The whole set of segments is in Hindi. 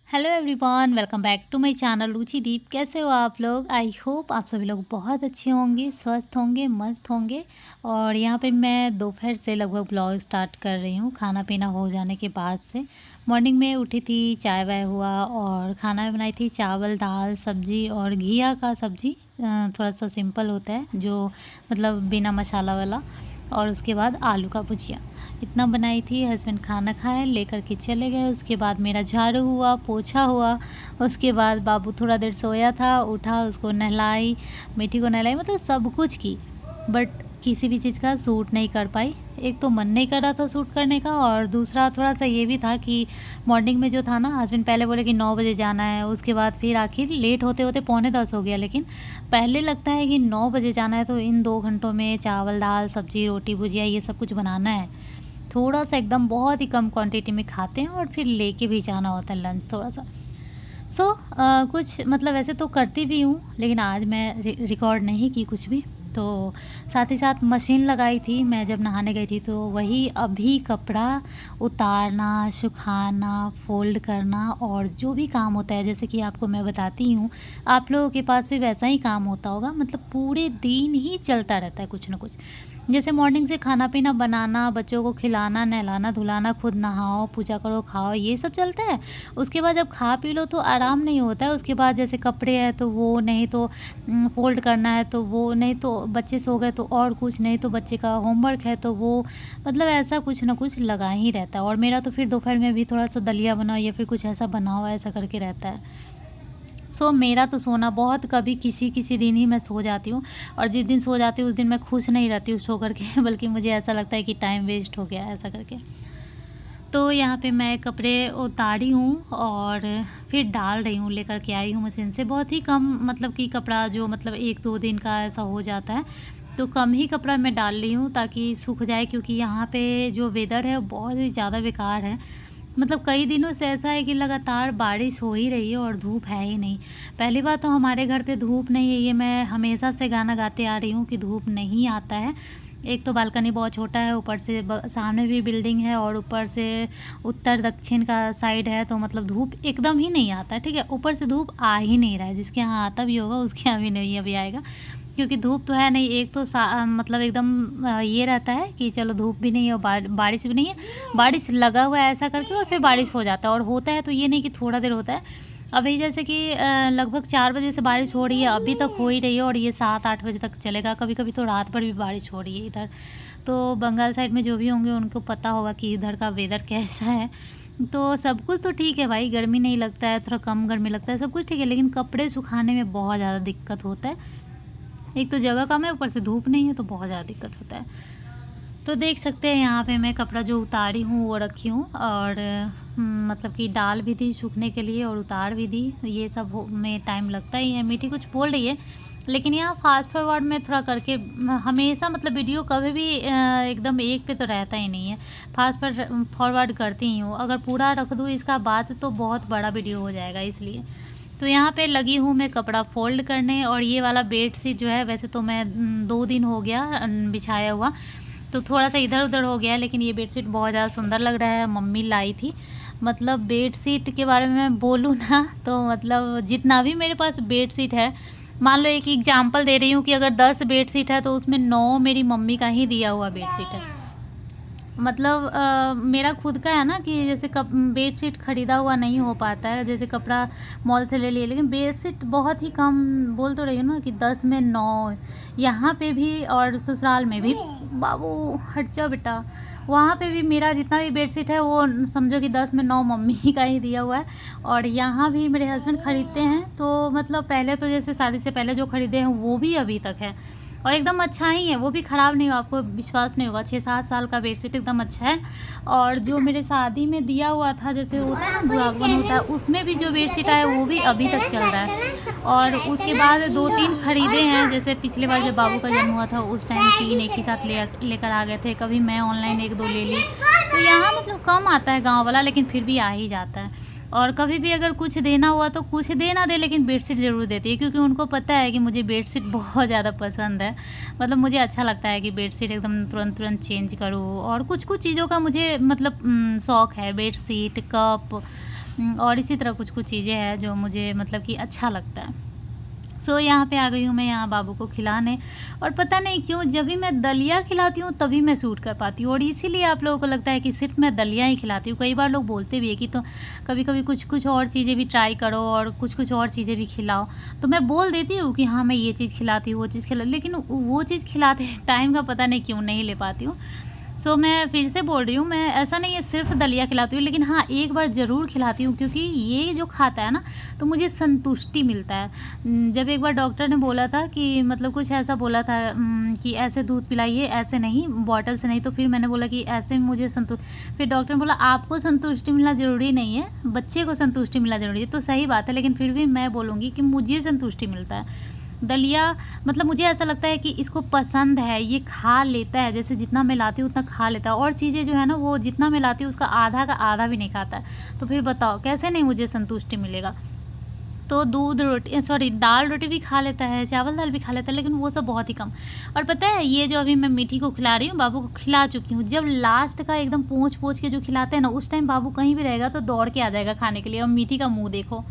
Hello everyone, welcome back to my channel Ruchi Deep. कैसे हो आप लोग? आई होप आप सभी लोग बहुत अच्छे होंगे, स्वस्थ होंगे, मस्त होंगे। और यहाँ पे मैं दोपहर से लगभग ब्लॉग स्टार्ट कर रही हूँ, खाना पीना हो जाने के बाद से। मॉर्निंग में उठी थी, चाय वाय हुआ और खाना में बनाई थी चावल दाल सब्जी और घिया का सब्जी। थोड़ा सा सिंपल होता है, जो मतलब बिना मसाला वाला। और उसके बाद आलू का भुजिया इतना बनाई थी। हस्बैंड खाना खाए लेकर के चले गए। उसके बाद मेरा झाड़ू हुआ, पोछा हुआ। उसके बाद बाबू थोड़ा देर सोया था, उठा, उसको नहलाई, मिट्टी को नहलाई, मतलब सब कुछ की। बट किसी भी चीज़ का सूट नहीं कर पाई। एक तो मन नहीं कर रहा था सूट करने का, और दूसरा थोड़ा सा ये भी था कि मॉर्निंग में जो था ना, हस्बैंड पहले बोले कि 9 बजे जाना है। उसके बाद फिर आखिर लेट होते होते 9:45 हो गया। लेकिन पहले लगता है कि 9 बजे जाना है, तो इन 2 घंटों में चावल दाल सब्जी रोटी भुजिया ये सब कुछ बनाना है। थोड़ा सा एकदम बहुत ही कम क्वांटिटी में खाते हैं और फिर लेके भी जाना होता है लंच थोड़ा सा। कुछ मतलब ऐसे तो करती भी हूँ, लेकिन आज मैं रिकॉर्ड नहीं की कुछ भी। तो साथ ही साथ मशीन लगाई थी मैं जब नहाने गई थी, तो वही अभी कपड़ा उतारना, सुखाना, फ़ोल्ड करना और जो भी काम होता है, जैसे कि आपको मैं बताती हूँ, आप लोगों के पास भी वैसा ही काम होता होगा। मतलब पूरे दिन ही चलता रहता है कुछ ना कुछ। जैसे मॉर्निंग से खाना पीना बनाना, बच्चों को खिलाना, नहलाना धुलाना, खुद नहाओ, पूजा करो, खाओ, ये सब चलता है। उसके बाद जब खा पी लो तो आराम नहीं होता है। उसके बाद जैसे कपड़े हैं तो वो, नहीं तो फ़ोल्ड करना है तो वो, नहीं तो बच्चे सो गए तो और कुछ, नहीं तो बच्चे का होमवर्क है तो वो, मतलब ऐसा कुछ ना कुछ लगा ही रहता है। और मेरा तो फिर दोपहर में भी थोड़ा सा दलिया बनाओ या फिर कुछ ऐसा बनाओ, ऐसा करके रहता है। मेरा तो सोना बहुत, कभी किसी किसी दिन ही मैं सो जाती हूँ। और जिस दिन सो जाती हूँ उस दिन मैं खुश नहीं रहती हूँ सो करके बल्कि मुझे ऐसा लगता है कि टाइम वेस्ट हो गया ऐसा करके। तो यहाँ पे मैं कपड़े उतारी हूँ और फिर डाल रही हूँ, लेकर के आई हूँ मशीन से। बहुत ही कम, मतलब कि कपड़ा जो मतलब 1-2 दिन का ऐसा हो जाता है, तो कम ही कपड़ा मैं डाल रही हूँ ताकि सूख जाए। क्योंकि यहाँ पे जो वेदर है वो बहुत ही ज़्यादा बेकार है। मतलब कई दिनों से ऐसा है कि लगातार बारिश हो ही रही है और धूप है ही नहीं। पहली बात तो हमारे घर पे धूप नहीं है, ये मैं हमेशा से गाना गाते आ रही हूँ कि धूप नहीं आता है। एक तो बालकनी बहुत छोटा है, ऊपर से सामने भी बिल्डिंग है और ऊपर से उत्तर दक्षिण का साइड है, तो मतलब धूप एकदम ही नहीं आता है। ठीक है, ऊपर से धूप आ ही नहीं रहा है। जिसके यहाँ आता भी होगा उसके यहाँ भी नहीं अभी आएगा, क्योंकि धूप तो है नहीं। एक तो मतलब एकदम ये रहता है कि चलो धूप भी नहीं है और बारिश भी नहीं है। बारिश लगा हुआ है ऐसा करके और फिर बारिश हो जाता है, और होता है तो ये नहीं कि थोड़ा देर होता है। अभी जैसे कि लगभग 4 बजे से बारिश हो रही है, अभी तक हो ही रही है और ये 7-8 बजे तक चलेगा। कभी कभी तो रात भर भी बारिश हो रही है इधर। तो बंगाल साइड में जो भी होंगे उनको पता होगा कि इधर का वेदर कैसा है। तो सब कुछ तो ठीक है भाई, गर्मी नहीं लगता है, थोड़ा कम गर्मी लगता है, सब कुछ ठीक है। लेकिन कपड़े सुखाने में बहुत ज़्यादा दिक्कत होता है। एक तो जगह कम है, ऊपर से धूप नहीं है, तो बहुत ज़्यादा दिक्कत होता है। तो देख सकते हैं यहाँ पे मैं कपड़ा जो उतारी हूँ वो रखी हूँ, और मतलब कि डाल भी दी सूखने के लिए और उतार भी दी। ये सब में टाइम लगता ही है। मीठी कुछ बोल रही है, लेकिन यहाँ फास्ट फॉरवर्ड में थोड़ा करके हमेशा, मतलब वीडियो कभी भी एकदम एक पे तो रहता ही नहीं है। फास्ट फॉरवर्ड करती ही हूँ। अगर पूरा रख दूँ इसका बाद तो बहुत बड़ा वीडियो हो जाएगा, इसलिए। तो यहाँ पे लगी हूँ मैं कपड़ा फ़ोल्ड करने। और ये वाला बेडशीट जो है, वैसे तो मैं 2 दिन हो गया बिछाया हुआ, तो थोड़ा सा इधर उधर हो गया है। लेकिन ये बेडशीट बहुत ज़्यादा सुंदर लग रहा है, मम्मी लाई थी। मतलब बेडशीट के बारे में मैं बोलूँ ना, तो मतलब जितना भी मेरे पास बेडशीट है, मान लो एक एग्जांपल दे रही हूँ कि अगर 10 बेडशीट है तो उसमें 9 मेरी मम्मी का ही दिया हुआ बेडशीट है। मतलब मेरा खुद का है ना कि जैसे बेडशीट ख़रीदा हुआ नहीं हो पाता है। जैसे कपड़ा मॉल से ले लिए, लेकिन बेडशीट बहुत ही कम। बोल तो रही हूँ ना कि 10 में 9 यहाँ पे भी और ससुराल में भी। बाबू हट जा बेटा। वहाँ पे भी मेरा जितना भी बेडशीट है वो समझो कि 10 में 9 मम्मी का ही दिया हुआ है। और यहाँ भी मेरे हस्बैंड ख़रीदते हैं, तो मतलब पहले तो जैसे शादी से पहले जो ख़रीदे हैं वो भी अभी तक है और एकदम अच्छा ही है, वो भी ख़राब नहीं हुआ। आपको विश्वास नहीं होगा, 6-7 साल का बेडशीट एकदम अच्छा है। और जो मेरे शादी में दिया हुआ था, जैसे वो दुआगन होता है, उसमें भी जो बेडशीट आया वो भी अभी तक चल रहा है। और उसके बाद 2-3 ख़रीदे हैं। जैसे पिछले बार जब बाबू का जन्म हुआ था उस टाइम 3 एक ही साथ लेकर आ गए थे। कभी मैं ऑनलाइन 1-2 ले ली। तो यहाँ मतलब कम आता है गाँव वाला, लेकिन फिर भी आ ही जाता है। और कभी भी अगर कुछ देना हुआ तो कुछ दे ना दे, लेकिन बेडशीट ज़रूर देती है, क्योंकि उनको पता है कि मुझे बेडशीट बहुत ज़्यादा पसंद है। मतलब मुझे अच्छा लगता है कि बेडशीट एकदम तुरंत तुरंत चेंज करूँ। और कुछ कुछ चीज़ों का मुझे मतलब शौक़ है, बेडशीट, कप, और इसी तरह कुछ-कुछ चीज़ें हैं जो मुझे मतलब कि अच्छा लगता है। यहाँ पे आ गई हूँ मैं यहाँ बाबू को खिलाने, और पता नहीं क्यों जब भी मैं दलिया खिलाती हूँ तभी मैं सूट कर पाती हूँ, और इसीलिए आप लोगों को लगता है कि सिर्फ़ मैं दलिया ही खिलाती हूँ। कई बार लोग बोलते भी हैं कि तो कभी-कभी कुछ-कुछ और चीज़ें भी ट्राई करो और कुछ-कुछ और चीज़ें भी खिलाओ। तो मैं बोल देती हूँ कि हाँ, मैं ये चीज़ खिलाती हूँ, वो चीज़ लेकिन वो चीज़ खिलाते टाइम का पता नहीं क्यों नहीं ले पाती हूँ। मैं फिर से बोल रही हूँ, मैं ऐसा नहीं है सिर्फ़ दलिया खिलाती हूँ, लेकिन हाँ, एक बार ज़रूर खिलाती हूँ, क्योंकि ये जो खाता है ना, तो मुझे संतुष्टि मिलता है। जब एक बार डॉक्टर ने बोला था कि मतलब कुछ ऐसा बोला था कि ऐसे दूध पिलाइए, ऐसे नहीं, बॉटल से नहीं, तो फिर मैंने बोला कि ऐसे में मुझे फिर डॉक्टर ने बोला आपको संतुष्टि मिलना ज़रूरी नहीं है, बच्चे को संतुष्टि मिलना ज़रूरी है। तो सही बात है, लेकिन फिर भी मैं बोलूँगी कि मुझे संतुष्टि मिलता है। दलिया मतलब मुझे ऐसा लगता है कि इसको पसंद है, ये खा लेता है, जैसे जितना मैं लाती हूँ उतना खा लेता है, और चीज़ें जो है ना वो जितना मैं लाती हूँ उसका आधा का आधा भी नहीं खाता है। तो फिर बताओ कैसे नहीं मुझे संतुष्टि मिलेगा। तो दूध रोटी सॉरी दाल रोटी भी खा लेता है, चावल दाल भी खा लेता है, लेकिन वो सब बहुत ही कम। और पता है ये जो अभी मैं मीठी को खिला रही हूँ, बाबू को खिला चुकी हूँ। जब लास्ट का एकदम पोंछ-पोंछ के जो खिलाते हैं ना, उस टाइम बाबू कहीं भी रहेगा तो दौड़ के आ जाएगा खाने के लिए, और मीठी का मुँह देखो।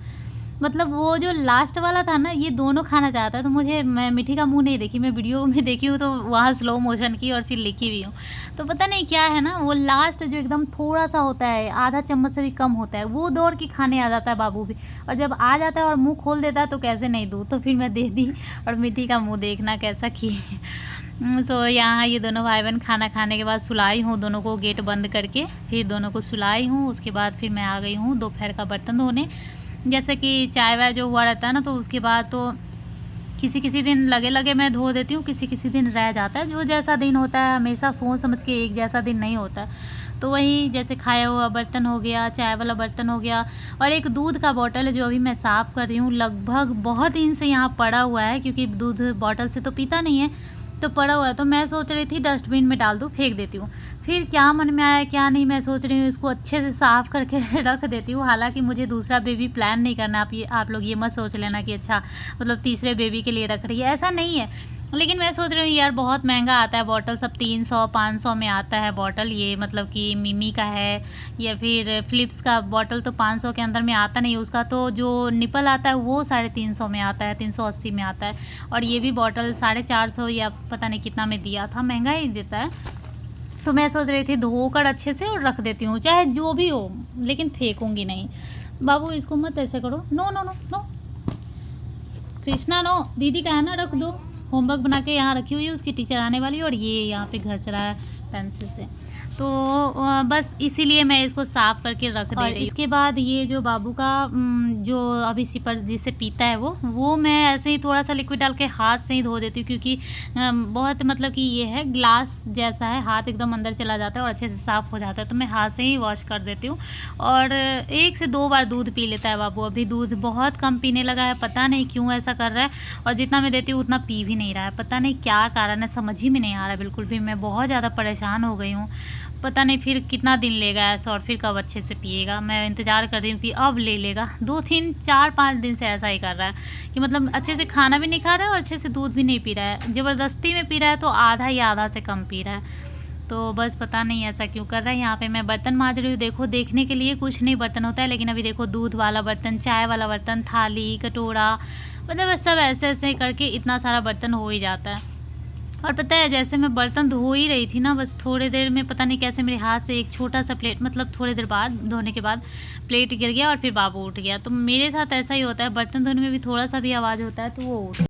मतलब वो जो लास्ट वाला था ना, ये दोनों खाना चाहता है, तो मैं मीठी का मुँह नहीं देखी, मैं वीडियो में देखी हूँ तो वहाँ स्लो मोशन की और फिर लिखी भी हूँ। तो पता नहीं क्या है ना, वो लास्ट जो एकदम थोड़ा-सा होता है, आधा चम्मच से भी कम होता है, वो दौड़ के खाने आ जाता है बाबू भी, और जब आ जाता है और मुँह खोल देता है तो कैसे नहीं दूँ, तो फिर मैं दे दी, और मीठी का मुँह देखना कैसा किए। यहाँ ये दोनों भाई-बहन खाना खाने के बाद सुलाई हूँ दोनों को गेट बंद करके, फिर दोनों को सुलाई हूँ, उसके बाद फिर मैं आ गई हूँ दोपहर का बर्तन धोने। जैसे कि चाय-वाय जो हुआ रहता है ना, तो उसके बाद तो किसी-किसी दिन लगे-लगे मैं धो देती हूँ, किसी-किसी दिन रह जाता है। जो जैसा दिन होता है हमेशा सोच समझ के एक जैसा दिन नहीं होता है। तो वही जैसे खाया हुआ बर्तन हो गया, चाय वाला बर्तन हो गया, और एक दूध का बॉटल है जो अभी मैं साफ़ कर रही हूँ। लगभग बहुत दिन से यहाँ पड़ा हुआ है, क्योंकि दूध बॉटल से तो पीता नहीं है, तो पड़ा हुआ है। तो मैं सोच रही थी डस्टबिन में डाल दूँ, फेंक देती हूँ। फिर क्या मन में आया क्या नहीं, मैं सोच रही हूँ इसको अच्छे से साफ़ करके रख देती हूँ। हालाँकि मुझे दूसरा बेबी प्लान नहीं करना, आप लोग ये मत सोच लेना कि अच्छा मतलब तीसरे बेबी के लिए रख रही है, ऐसा नहीं है। लेकिन मैं सोच रही हूँ यार बहुत महँगा आता है बॉटल, सब 300-500 में आता है बॉटल, ये मतलब कि मिमी का है या फिर फ़िलिप्स का बॉटल तो 500 के अंदर में आता नहीं है। उसका तो जो निपल आता है वो 350 में आता है, 380 में आता है, और ये भी बॉटल 450 या पता नहीं कितना में दिया था, महँगा ही देता है। तो मैं सोच रही थी धोकर अच्छे से और रख देती हूँ, चाहे जो भी हो, लेकिन फेंकूँगी नहीं। बाबू इसको मत ऐसे करो, no, no, no, no. Krishna no, दीदी का है ना, रख दो। होमवर्क बना के यहाँ रखी हुई है, उसकी टीचर आने वाली है, और ये यहाँ पे घस रहा है पेंसिल से। तो बस इसीलिए मैं इसको साफ़ करके रख दे रही हूँ। इसके बाद ये जो बाबू का जो अभी सिपर जिससे पीता है वो मैं ऐसे ही थोड़ा सा लिक्विड डाल के हाथ से ही धो देती हूँ, क्योंकि बहुत मतलब कि ये है ग्लास जैसा है, हाथ एकदम अंदर चला जाता है और अच्छे से साफ़ हो जाता है, तो मैं हाथ से ही वॉश कर देती हूँ। और 1 से 2 बार दूध पी लेता है बाबू। अभी दूध बहुत कम पीने लगा है, पता नहीं क्यों ऐसा कर रहा है, और जितना मैं देती हूँ उतना पी भी नहीं रहा है। पता नहीं क्या कारण है, समझ ही में नहीं आ रहा है बिल्कुल भी। मैं बहुत ज़्यादा परेशान हो गई हूँ। पता नहीं फिर कितना दिन लेगा ऐसा, और फिर कब अच्छे से पिएगा। मैं इंतज़ार कर रही हूँ कि अब ले लेगा। 2-3 4-5 दिन से ऐसा ही कर रहा है कि मतलब अच्छे से खाना भी नहीं खा रहा है और अच्छे से दूध भी नहीं पी रहा है। ज़बरदस्ती में पी रहा है तो आधा या आधा से कम पी रहा है। तो बस पता नहीं ऐसा क्यों कर रहा है। यहाँ पे मैं बर्तन मांज रही हूँ। देखो देखने के लिए कुछ नहीं बर्तन होता है, लेकिन अभी देखो दूध वाला बर्तन, चाय वाला बर्तन, थाली, कटोरा, मतलब सब ऐसे-ऐसे करके इतना सारा बर्तन हो ही जाता है। और पता है जैसे मैं बर्तन धो ही रही थी ना, बस थोड़ी देर में पता नहीं कैसे मेरे हाथ से एक छोटा-सा प्लेट, मतलब थोड़ी देर बाद धोने के बाद प्लेट गिर गया और फिर बाबू उठ गया। तो मेरे साथ ऐसा ही होता है, बर्तन धोने में भी थोड़ा-सा भी आवाज़ होता है तो वो उठ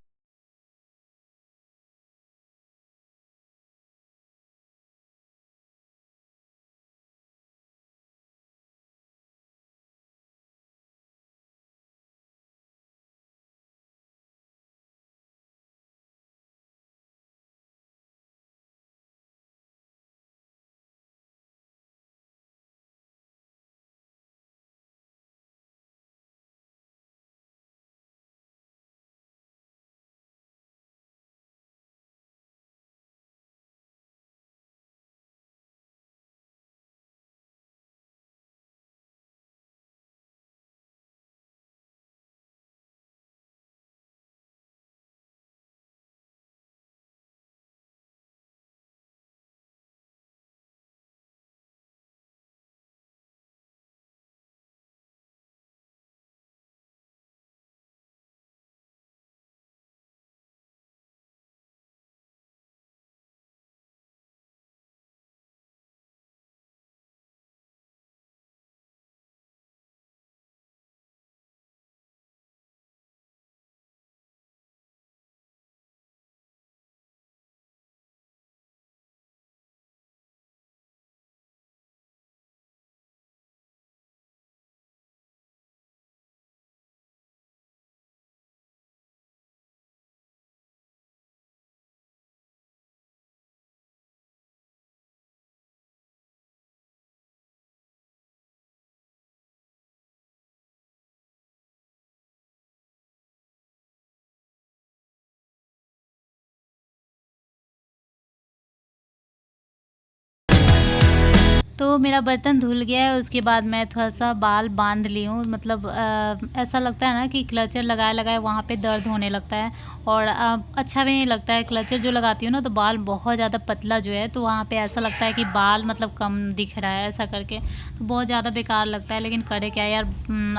तो मेरा बर्तन धुल गया है, उसके बाद मैं थोड़ा-सा बाल बाँध ली हूँ। मतलब ऐसा लगता है ना कि क्लचर लगाए-लगाए वहाँ पे दर्द होने लगता है और अच्छा भी नहीं लगता है। क्लचर जो लगाती हूँ ना तो बाल बहुत ज़्यादा पतला जो है, तो वहाँ पे ऐसा लगता है कि बाल मतलब कम दिख रहा है ऐसा करके, तो बहुत ज़्यादा बेकार लगता है। लेकिन करे क्या यार,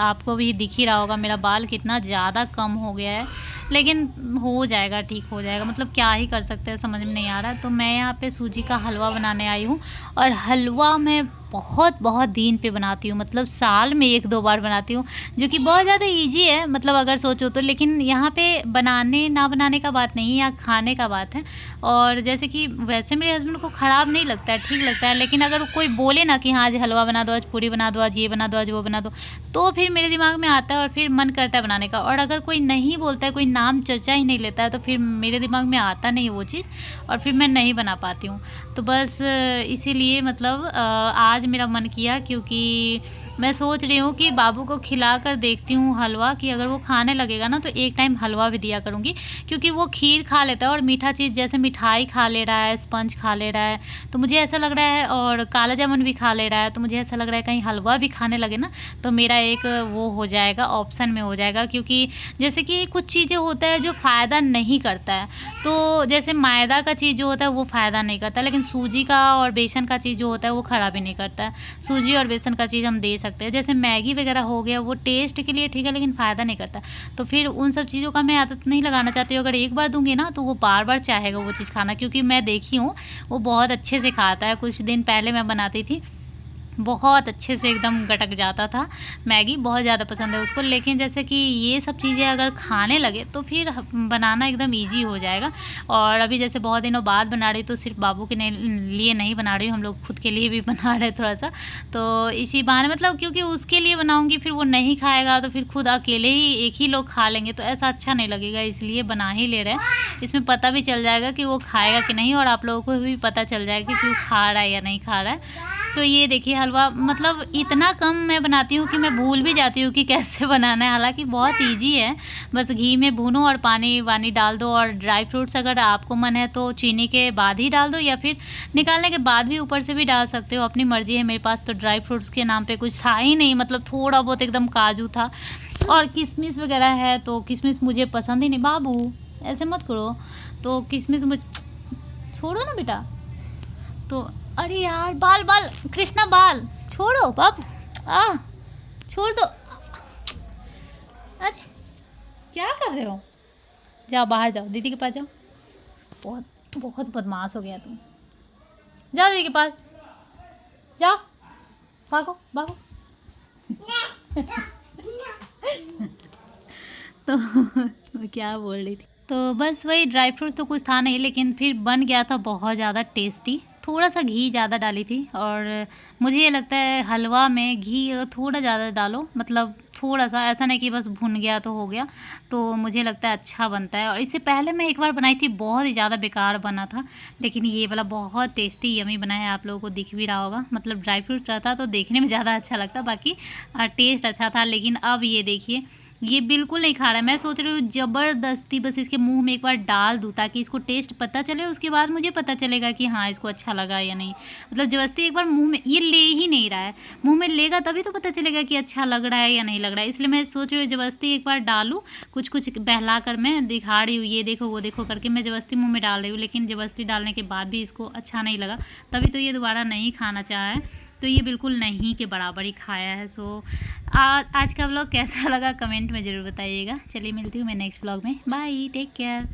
आपको भी दिख ही रहा होगा मेरा बाल कितना ज़्यादा कम हो गया है। लेकिन हो जाएगा, ठीक हो जाएगा, मतलब क्या ही कर सकते हैं, समझ में नहीं आ रहा। तो मैं यहाँ पे सूजी का हलवा बनाने आई हूँ और हलवा मैं बहुत दिन पे बनाती हूँ, मतलब साल में 1-2 बार बनाती हूँ, जो कि बहुत ज़्यादा ईज़ी है मतलब अगर सोचो तो। लेकिन यहाँ पे बनाने ना बनाने का बात नहीं है, यहाँ खाने का बात है। और जैसे कि वैसे मेरे हस्बैंड को ख़राब नहीं लगता है, ठीक लगता है। लेकिन अगर कोई बोले ना कि हाँ आज हलवा बना दो, आज पूड़ी बना दो, आज ये बना दो, आज वो बना दो, तो फिर मेरे दिमाग में आता है और फिर मन करता है बनाने का। और अगर कोई नहीं बोलता है, कोई नाम चर्चा ही नहीं लेता है, तो फिर मेरे दिमाग में आता नहीं है वो चीज़ और फिर मैं नहीं बना पाती हूँ। तो बस इसीलिए मतलब आज मेरा मन किया, क्योंकि मैं सोच रही हूँ कि बाबू को खिला कर देखती हूँ हलवा, कि अगर वो खाने लगेगा ना तो एक टाइम हलवा भी दिया करूँगी, क्योंकि वो खीर खा लेता है और मीठा चीज़ जैसे मिठाई खा ले रहा है, स्पंज खा ले रहा है, तो मुझे ऐसा लग रहा है, और काला जामुन भी खा ले रहा है, तो मुझे ऐसा लग रहा है कहीं हलवा भी खाने लगे ना तो मेरा एक वो हो जाएगा, ऑप्शन में हो जाएगा। क्योंकि जैसे कि कुछ चीज़ें होता है जो फ़ायदा नहीं करता है, तो जैसे मैदा का चीज़ जो होता है वो फ़ायदा नहीं करता, लेकिन सूजी का और बेसन का चीज़ जो होता है वो ख़राबी नहीं करता है। सूजी और बेसन का चीज़ हम दे सकते हैं, जैसे मैगी वगैरह हो गया, वो टेस्ट के लिए ठीक है लेकिन फ़ायदा नहीं करता। तो फिर उन सब चीज़ों का मैं आदत नहीं लगाना चाहती हूँ। अगर एक बार दूँगी ना तो वो बार-बार चाहेगा वो चीज़ खाना, क्योंकि मैं देखी हूँ वो बहुत अच्छे से खाता है। कुछ दिन पहले मैं बनाती थी, बहुत अच्छे से एकदम गटक जाता था। मैगी बहुत ज़्यादा पसंद है उसको, लेकिन जैसे कि ये सब चीज़ें अगर खाने लगे तो फिर बनाना एकदम ईज़ी हो जाएगा। और अभी जैसे बहुत दिनों बाद बना रही, तो सिर्फ बाबू के लिए नहीं बना रही हूँ, हम लोग खुद के लिए भी बना रहे हैं थोड़ा-सा। तो इसी बहाने मतलब, क्योंकि उसके लिए बनाऊँगी फिर वो नहीं खाएगा तो फिर खुद अकेले ही एक ही लोग खा लेंगे, तो ऐसा अच्छा नहीं लगेगा, इसलिए बना ही ले रहे हैं। इसमें पता भी चल जाएगा कि वो खाएगा कि नहीं, और आप लोगों को भी पता चल जाएगा कि वो खा रहा है या नहीं खा रहा है। तो ये देखिए हलवा मतलब इतना कम मैं बनाती हूँ कि मैं भूल भी जाती हूँ कि कैसे बनाना है। हालाँकि बहुत ईज़ी है, बस घी में भूनो और पानी वानी डाल दो, और ड्राई फ्रूट्स अगर आपको मन है तो चीनी के बाद ही डाल दो, या फिर निकालने के बाद भी ऊपर से भी डाल सकते हो, अपनी मर्ज़ी है। मेरे पास तो ड्राई फ्रूट्स के नाम पे कुछ था ही नहीं, मतलब थोड़ा बहुत एकदम काजू था और किशमिश वगैरह है, तो किशमिश मुझे पसंद ही नहीं। बाबू ऐसे मत करो, तो किशमिश मुझे छोड़ो ना बेटा। तो अरे यार, बाल बाल कृष्णा, बाल छोड़ो बाबू, छोड़ दो। अरे क्या कर रहे हो, जाओ बाहर जाओ, दीदी के पास जाओ। बहुत बहुत बदमाश हो गया तुम, जाओ दीदी के पास जाओ, भागो भागो। तो मैं क्या बोल रही थी, तो बस वही ड्राई फ्रूट्स तो कुछ था नहीं, लेकिन फिर बन गया था बहुत ज़्यादा टेस्टी। थोड़ा सा घी ज़्यादा डाली थी, और मुझे ये लगता है हलवा में घी थोड़ा ज़्यादा डालो, मतलब थोड़ा सा, ऐसा नहीं कि बस भुन गया तो हो गया, तो मुझे लगता है अच्छा बनता है। और इससे पहले मैं एक बार बनाई थी, बहुत ही ज़्यादा बेकार बना था, लेकिन ये वाला बहुत टेस्टी यमी बना है, आप लोगों को दिख भी रहा होगा। मतलब ड्राई फ्रूट रहता तो देखने में ज़्यादा अच्छा लगता, बाकी टेस्ट अच्छा था। लेकिन अब ये देखिए, ये बिल्कुल नहीं खा रहा है। मैं सोच रही हूँ ज़बरदस्ती बस इसके मुंह में एक बार डाल दूँ, ताकि इसको टेस्ट पता चले, उसके बाद मुझे पता चलेगा कि हाँ इसको अच्छा लगा या नहीं। मतलब ज़बरदस्ती एक बार मुंह में, ये ले ही नहीं रहा है, मुंह में लेगा तभी तो पता चलेगा कि अच्छा लग रहा है या नहीं लग रहा है। इसलिए मैं सोच रही हूँ ज़बरदस्ती एक बार डालूँ, कुछ कुछ बहला कर मैं दिखा रही हूँ, ये देखो वो देखो करके मैं ज़बरदस्ती मुँह में डाल रही हूँ। लेकिन ज़बरदस्ती डालने के बाद भी इसको अच्छा नहीं लगा, तभी तो ये दोबारा नहीं खाना चाहा है। तो ये बिल्कुल नहीं के बराबर ही खाया है। सो आज का व्लॉग कैसा लगा कमेंट में ज़रूर बताइएगा। चलिए मिलती हूँ मैं नेक्स्ट व्लॉग में, बाय, टेक केयर।